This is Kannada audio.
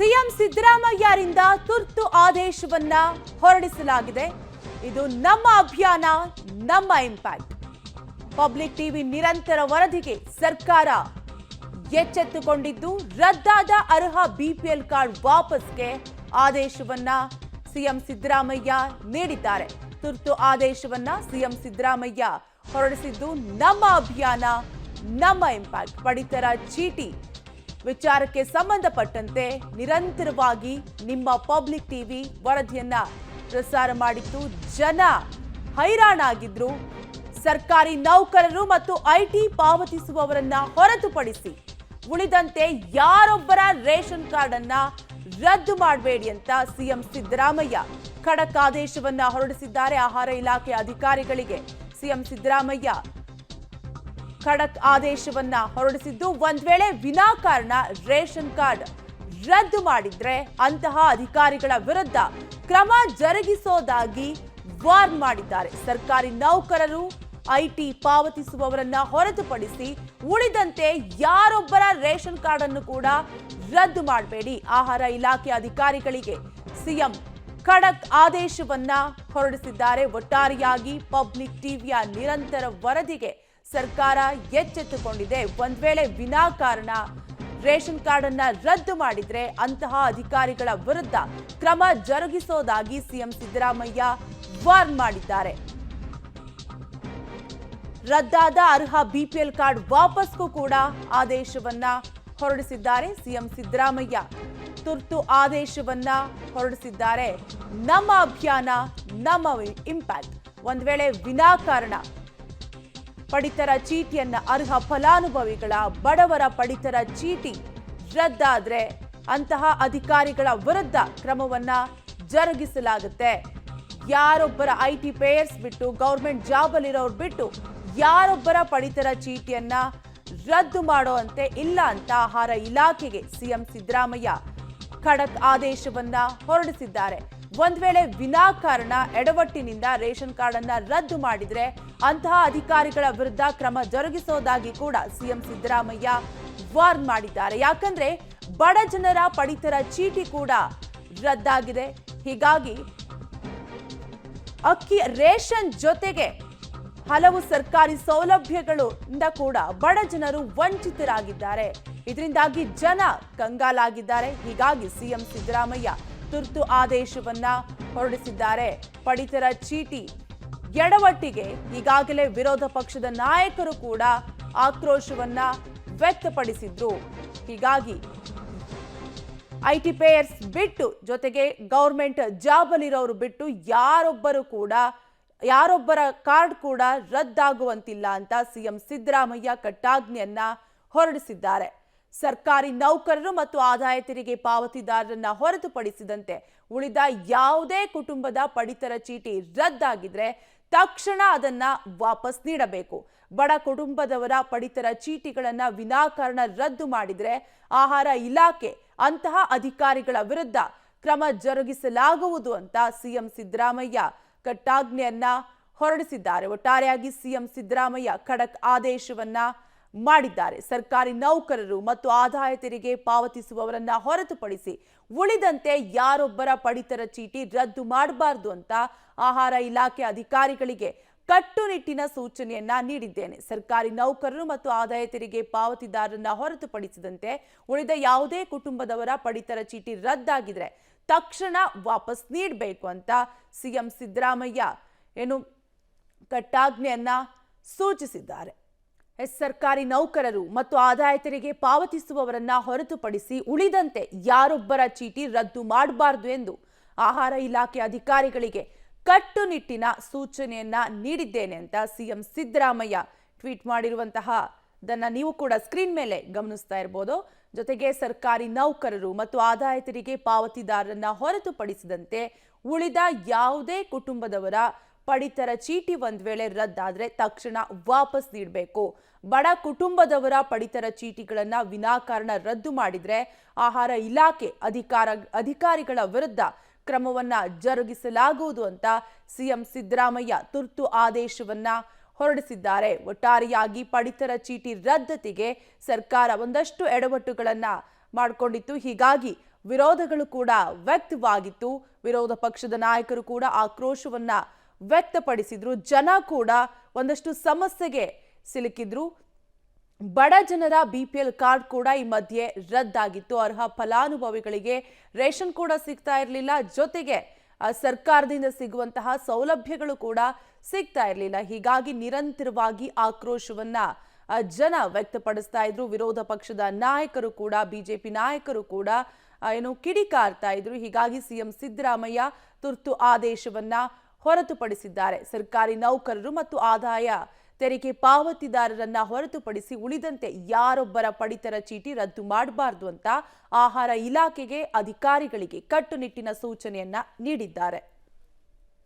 ಸಿಎಂ ಸಿದ್ದರಾಮಯ್ಯರಿಂದ ತುರ್ತು ಆದೇಶವನ್ನ ಹೊರಡಿಸಲಾಗಿದೆ. ಇದು ನಮ್ಮ ಅಭಿಯಾನ, ನಮ್ಮ ಇಂಪ್ಯಾಕ್ಟ್. ಪಬ್ಲಿಕ್ ಟಿವಿ ನಿರಂತರ ವರದಿಗೆ ಸರ್ಕಾರ ಎಚ್ಚೆತ್ತುಕೊಂಡಿದ್ದು, ರದ್ದಾದ ಅರ್ಹ ಬಿಪಿಎಲ್ ಕಾರ್ಡ್ ವಾಪಸ್ಗೆ ಆದೇಶವನ್ನ ಸಿಎಂ ಸಿದ್ದರಾಮಯ್ಯ ನೀಡಿದ್ದಾರೆ. ತುರ್ತು ಆದೇಶವನ್ನ ಸಿಎಂ ಸಿದ್ದರಾಮಯ್ಯ ಹೊರಡಿಸಿದ್ದು, ನಮ್ಮ ಅಭಿಯಾನ, ನಮ್ಮ ಇಂಪ್ಯಾಕ್ಟ್. ಪಡಿತರ ಚೀಟಿ ವಿಚಾರಕ್ಕೆ ಸಂಬಂಧಪಟ್ಟಂತೆ ನಿರಂತರವಾಗಿ ನಿಮ್ಮ ಪಬ್ಲಿಕ್ ಟಿವಿ ವರದಿಯನ್ನ ಪ್ರಸಾರ ಮಾಡಿತ್ತು. ಜನ ಹೈರಾಣಾಗಿದ್ರು. ಸರ್ಕಾರಿ ನೌಕರರು ಮತ್ತು ಐಟಿ ಪಾವತಿಸುವವರನ್ನ ಹೊರತುಪಡಿಸಿ ಉಳಿದಂತೆ ಯಾರೊಬ್ಬರ ರೇಷನ್ ಕಾರ್ಡ್ ಅನ್ನ ರದ್ದು ಮಾಡಬೇಡಿ ಅಂತ ಸಿಎಂ ಸಿದ್ದರಾಮಯ್ಯ ಖಡಕ್ ಆದೇಶವನ್ನ ಹೊರಡಿಸಿದ್ದಾರೆ. ಆಹಾರ ಇಲಾಖೆ ಅಧಿಕಾರಿಗಳಿಗೆ ಸಿಎಂ ಸಿದ್ದರಾಮಯ್ಯ ಖಡಕ್ ಆದೇಶವನ್ನ ಹೊರಡಿಸಿದ್ದು, ಒಂದ್ ವೇಳೆ ವಿನಾಕಾರಣ ರೇಷನ್ ಕಾರ್ಡ್ ರದ್ದು ಮಾಡಿದ್ರೆ ಅಂತಹ ಅಧಿಕಾರಿಗಳ ವಿರುದ್ಧ ಕ್ರಮ ಜರುಗಿಸೋದಾಗಿ ವಾರ್ನ್ ಮಾಡಿದ್ದಾರೆ. ಸರ್ಕಾರಿ ನೌಕರರು, ಐಟಿ ಪಾವತಿಸುವವರನ್ನ ಹೊರತುಪಡಿಸಿ ಉಳಿದಂತೆ ಯಾರೊಬ್ಬರ ರೇಷನ್ ಕಾರ್ಡ್ ಅನ್ನು ಕೂಡ ರದ್ದು ಮಾಡಬೇಡಿ. ಆಹಾರ ಇಲಾಖೆ ಅಧಿಕಾರಿಗಳಿಗೆ ಸಿಎಂ ಖಡಕ್ ಆದೇಶವನ್ನ ಹೊರಡಿಸಿದ್ದಾರೆ. ಒಟ್ಟಾರೆಯಾಗಿ ಪಬ್ಲಿಕ್ ಟಿವಿಯ ನಿರಂತರ ವರದಿಗೆ ಸರ್ಕಾರ ಎಚ್ಚೆತ್ತುಕೊಂಡಿದೆ. ಒಂದ್ ವೇಳೆ ವಿನಾಕಾರಣ ರೇಷನ್ ಕಾರ್ಡ್ ಅನ್ನ ರದ್ದು ಮಾಡಿದ್ರೆ ಅಂತಹ ಅಧಿಕಾರಿಗಳ ವಿರುದ್ಧ ಕ್ರಮ ಜರುಗಿಸೋದಾಗಿ ಸಿಎಂ ಸಿದ್ದರಾಮಯ್ಯ ವಾರ್ನ್ ಮಾಡಿದ್ದಾರೆ. ರದ್ದಾದ ಅರ್ಹ ಬಿಪಿಎಲ್ ಕಾರ್ಡ್ ವಾಪಸ್ಗೂ ಕೂಡ ಆದೇಶವನ್ನ ಹೊರಡಿಸಿದ್ದಾರೆ ಸಿಎಂ ಸಿದ್ದರಾಮಯ್ಯ. ತುರ್ತು ಆದೇಶವನ್ನ ಹೊರಡಿಸಿದ್ದಾರೆ. ನಮ್ಮ ಅಭಿಯಾನ, ನಮ್ಮ ಇಂಪ್ಯಾಕ್ಟ್. ಒಂದ್ ವೇಳೆ ವಿನಾಕಾರಣ ಪಡಿತರ ಚೀಟಿಯನ್ನ ಅರ್ಹ ಫಲಾನುಭವಿಗಳ ಬಡವರ ಪಡಿತರ ಚೀಟಿ ರದ್ದಾದ್ರೆ ಅಂತಹ ಅಧಿಕಾರಿಗಳ ವಿರುದ್ಧ ಕ್ರಮವನ್ನ ಜರುಗಿಸಲಾಗುತ್ತೆ. ಯಾರೊಬ್ಬರ ಐಟಿ ಪೇಯರ್ಸ್ ಬಿಟ್ಟು, ಗೌರ್ಮೆಂಟ್ ಜಾಬ್ ಅಲ್ಲಿರೋರು ಬಿಟ್ಟು ಯಾರೊಬ್ಬರ ಪಡಿತರ ಚೀಟಿಯನ್ನ ರದ್ದು ಮಾಡುವಂತೆ ಇಲ್ಲ ಅಂತ ಆಹಾರ ಇಲಾಖೆಗೆ ಸಿಎಂ ಸಿದ್ದರಾಮಯ್ಯ ಖಡಕ್ ಆದೇಶವನ್ನ ಹೊರಡಿಸಿದ್ದಾರೆ. ಒಂದ್ ವೇಳೆ ವಿನಾಕಾರಣ ಎಡವಟ್ಟಿನಿಂದ ರೇಷನ್ ಕಾರ್ಡ್ ಅನ್ನ ರದ್ದು ಮಾಡಿದ್ರೆ ಅಂತಹ ಅಧಿಕಾರಿಗಳ ವಿರುದ್ಧ ಕ್ರಮ ಜರುಗಿಸೋದಾಗಿ ಕೂಡ ಸಿಎಂ ಸಿದ್ದರಾಮಯ್ಯ ವಾರ್ನ್ ಮಾಡಿದ್ದಾರೆ. ಯಾಕಂದ್ರೆ ಬಡ ಜನರ ಪಡಿತರ ಚೀಟಿ ಕೂಡ ರದ್ದಾಗಿದೆ. ಹೀಗಾಗಿ ಅಕ್ಕಿ ರೇಷನ್ ಜೊತೆಗೆ ಹಲವು ಸರ್ಕಾರಿ ಸೌಲಭ್ಯಗಳಿಂದ ಕೂಡ ಬಡ ಜನರು ವಂಚಿತರಾಗಿದ್ದಾರೆ. ಇದರಿಂದಾಗಿ ಜನ ಕಂಗಾಲಾಗಿದ್ದಾರೆ. ಹೀಗಾಗಿ ಸಿಎಂ ಸಿದ್ದರಾಮಯ್ಯ ತುರ್ತು ಆದೇಶವನ್ನ ಹೊರಡಿಸಿದ್ದಾರೆ. ಪಡಿತರ ಚೀಟಿ ಎಡವಟ್ಟಿಗೆ ಈಗಾಗಲೇ ವಿರೋಧ ಪಕ್ಷದ ನಾಯಕರು ಕೂಡ ಆಕ್ರೋಶವನ್ನ ವ್ಯಕ್ತಪಡಿಸಿದ್ರು. ಹೀಗಾಗಿ ಐಟಿ ಪೇಯರ್ಸ್ ಬಿಟ್ಟು, ಜೊತೆಗೆ ಗೌರ್ಮೆಂಟ್ ಜಾಬ್ ಅಲ್ಲಿರೋರು ಬಿಟ್ಟು ಯಾರೊಬ್ಬರ ಕಾರ್ಡ್ ಕೂಡ ರದ್ದಾಗುವಂತಿಲ್ಲ ಅಂತ ಸಿಎಂ ಸಿದ್ದರಾಮಯ್ಯ ಕಟ್ಟಾಜ್ಞೆಯನ್ನ ಹೊರಡಿಸಿದ್ದಾರೆ. ಸರ್ಕಾರಿ ನೌಕರರು ಮತ್ತು ಆದಾಯ ತೆರಿಗೆ ಪಾವತಿದಾರರನ್ನ ಹೊರತುಪಡಿಸಿದಂತೆ ಉಳಿದ ಯಾವುದೇ ಕುಟುಂಬದ ಪಡಿತರ ಚೀಟಿ ರದ್ದಾಗಿದ್ರೆ ತಕ್ಷಣ ಅದನ್ನ ವಾಪಸ್ ನೀಡಬೇಕು. ಬಡ ಕುಟುಂಬದವರ ಪಡಿತರ ಚೀಟಿಗಳನ್ನ ವಿನಾಕಾರಣ ರದ್ದು ಮಾಡಿದ್ರೆ ಆಹಾರ ಇಲಾಖೆ ಅಂತಹ ಅಧಿಕಾರಿಗಳ ವಿರುದ್ಧ ಕ್ರಮ ಜರುಗಿಸಲಾಗುವುದು ಅಂತ ಸಿಎಂ ಸಿದ್ದರಾಮಯ್ಯ ಕಟ್ಟಾಜ್ಞೆಯನ್ನ ಹೊರಡಿಸಿದ್ದಾರೆ. ಒಟ್ಟಾರೆಯಾಗಿ ಸಿಎಂ ಸಿದ್ದರಾಮಯ್ಯ ಖಡಕ್ ಆದೇಶವನ್ನ ಮಾಡಿದ್ದಾರೆ. ಸರ್ಕಾರಿ ನೌಕರರು ಮತ್ತು ಆದಾಯ ತೆರಿಗೆ ಪಾವತಿಸುವವರನ್ನ ಹೊರತುಪಡಿಸಿ ಉಳಿದಂತೆ ಯಾರೊಬ್ಬರ ಪಡಿತರ ಚೀಟಿ ರದ್ದು ಮಾಡಬಾರದು ಅಂತ ಆಹಾರ ಇಲಾಖೆ ಅಧಿಕಾರಿಗಳಿಗೆ ಕಟ್ಟುನಿಟ್ಟಿನ ಸೂಚನೆಯನ್ನ ನೀಡಿದ್ದೇನೆ. ಸರ್ಕಾರಿ ನೌಕರರು ಮತ್ತು ಆದಾಯ ತೆರಿಗೆ ಪಾವತಿದಾರರನ್ನ ಹೊರತುಪಡಿಸಿದಂತೆ ಉಳಿದ ಯಾವುದೇ ಕುಟುಂಬದವರ ಪಡಿತರ ಚೀಟಿ ರದ್ದಾಗಿದ್ರೆ ತಕ್ಷಣ ವಾಪಸ್ ನೀಡಬೇಕು ಅಂತ ಸಿಎಂ ಸಿದ್ದರಾಮಯ್ಯ ಕಟ್ಟಾಜ್ಞೆಯನ್ನ ಸೂಚಿಸಿದ್ದಾರೆ. ಸರ್ಕಾರಿ ನೌಕರರು ಮತ್ತು ಆದಾಯ ತೆರಿಗೆ ಪಾವತಿಸುವವರನ್ನ ಹೊರತುಪಡಿಸಿ ಉಳಿದಂತೆ ಯಾರೊಬ್ಬರ ಚೀಟಿ ರದ್ದು ಮಾಡಬಾರದು ಎಂದು ಆಹಾರ ಇಲಾಖೆ ಅಧಿಕಾರಿಗಳಿಗೆ ಕಟ್ಟುನಿಟ್ಟಿನ ಸೂಚನೆಯನ್ನ ನೀಡಿದ್ದೇನೆ ಅಂತ ಸಿಎಂ ಸಿದ್ದರಾಮಯ್ಯ ಟ್ವೀಟ್ ಮಾಡಿರುವಂತಹದನ್ನ ನೀವು ಕೂಡ ಸ್ಕ್ರೀನ್ ಮೇಲೆ ಗಮನಿಸ್ತಾ ಇರಬಹುದು. ಜೊತೆಗೆ ಸರ್ಕಾರಿ ನೌಕರರು ಮತ್ತು ಆದಾಯ ತೆರಿಗೆ ಪಾವತಿದಾರರನ್ನ ಹೊರತುಪಡಿಸಿದಂತೆ ಉಳಿದ ಯಾವುದೇ ಕುಟುಂಬದವರ ಪಡಿತರ ಚೀಟಿ ಒಂದ್ ವೇಳೆ ರದ್ದಾದ್ರೆ ತಕ್ಷಣ ವಾಪಸ್ ನೀಡಬೇಕು. ಬಡ ಕುಟುಂಬದವರ ಪಡಿತರ ಚೀಟಿಗಳನ್ನ ವಿನಾಕಾರಣ ರದ್ದು ಮಾಡಿದ್ರೆ ಆಹಾರ ಇಲಾಖೆ ಅಧಿಕಾರಿಗಳ ವಿರುದ್ಧ ಕ್ರಮವನ್ನ ಜರುಗಿಸಲಾಗುವುದು ಅಂತ ಸಿಎಂ ಸಿದ್ದರಾಮಯ್ಯ ತುರ್ತು ಆದೇಶವನ್ನ ಹೊರಡಿಸಿದ್ದಾರೆ. ಒಟ್ಟಾರೆಯಾಗಿ ಪಡಿತರ ಚೀಟಿ ರದ್ದತಿಗೆ ಸರ್ಕಾರ ಒಂದಷ್ಟು ಎಡವಟ್ಟುಗಳನ್ನ ಮಾಡಿಕೊಂಡಿತ್ತು. ಹೀಗಾಗಿ ವಿರೋಧಗಳು ಕೂಡ ವ್ಯಕ್ತವಾಗಿತ್ತು. ವಿರೋಧ ಪಕ್ಷದ ನಾಯಕರು ಕೂಡ ಆಕ್ರೋಶವನ್ನ ವ್ಯಕ್ತಪಡಿಸಿದ್ರು. ಜನ ಕೂಡ ಒಂದಷ್ಟು ಸಮಸ್ಯೆಗೆ ಸಿಲುಕಿದ್ರು. ಬಡ ಜನರ ಬಿಪಿಎಲ್ ಕಾರ್ಡ್ ಕೂಡ ಈ ಮಧ್ಯೆ ರದ್ದಾಗಿತ್ತು. ಅರ್ಹ ಫಲಾನುಭವಿಗಳಿಗೆ ರೇಷನ್ ಕೂಡ ಸಿಗ್ತಾ ಇರಲಿಲ್ಲ. ಜೊತೆಗೆ ಸರ್ಕಾರದಿಂದ ಸಿಗುವಂತಹ ಸೌಲಭ್ಯಗಳು ಕೂಡ ಸಿಗ್ತಾ ಇರಲಿಲ್ಲ. ಹೀಗಾಗಿ ನಿರಂತರವಾಗಿ ಆಕ್ರೋಶವನ್ನ ಜನ ವ್ಯಕ್ತಪಡಿಸ್ತಾ ಇದ್ರು. ವಿರೋಧ ಪಕ್ಷದ ನಾಯಕರು ಕೂಡ, ಬಿಜೆಪಿ ನಾಯಕರು ಕೂಡ ಕಿಡಿಕಾರ್ತಾ ಇದ್ರು. ಹೀಗಾಗಿ ಸಿಎಂ ಸಿದ್ದರಾಮಯ್ಯ ತುರ್ತು ಆದೇಶವನ್ನ ಹೊರತುಪಡಿಸಿದ್ದಾರೆ. ಸರ್ಕಾರಿ ನೌಕರರು ಮತ್ತು ಆದಾಯ ತೆರಿಗೆ ಪಾವತಿದಾರರನ್ನ ಹೊರತುಪಡಿಸಿ ಉಳಿದಂತೆ ಯಾರೊಬ್ಬರ ಪಡಿತರ ಚೀಟಿ ರದ್ದು ಮಾಡಬಾರದು ಅಂತ ಆಹಾರ ಇಲಾಖೆಗೆ ಅಧಿಕಾರಿಗಳಿಗೆ ಕಟ್ಟುನಿಟ್ಟಿನ ಸೂಚನೆಯನ್ನ ನೀಡಿದ್ದಾರೆ.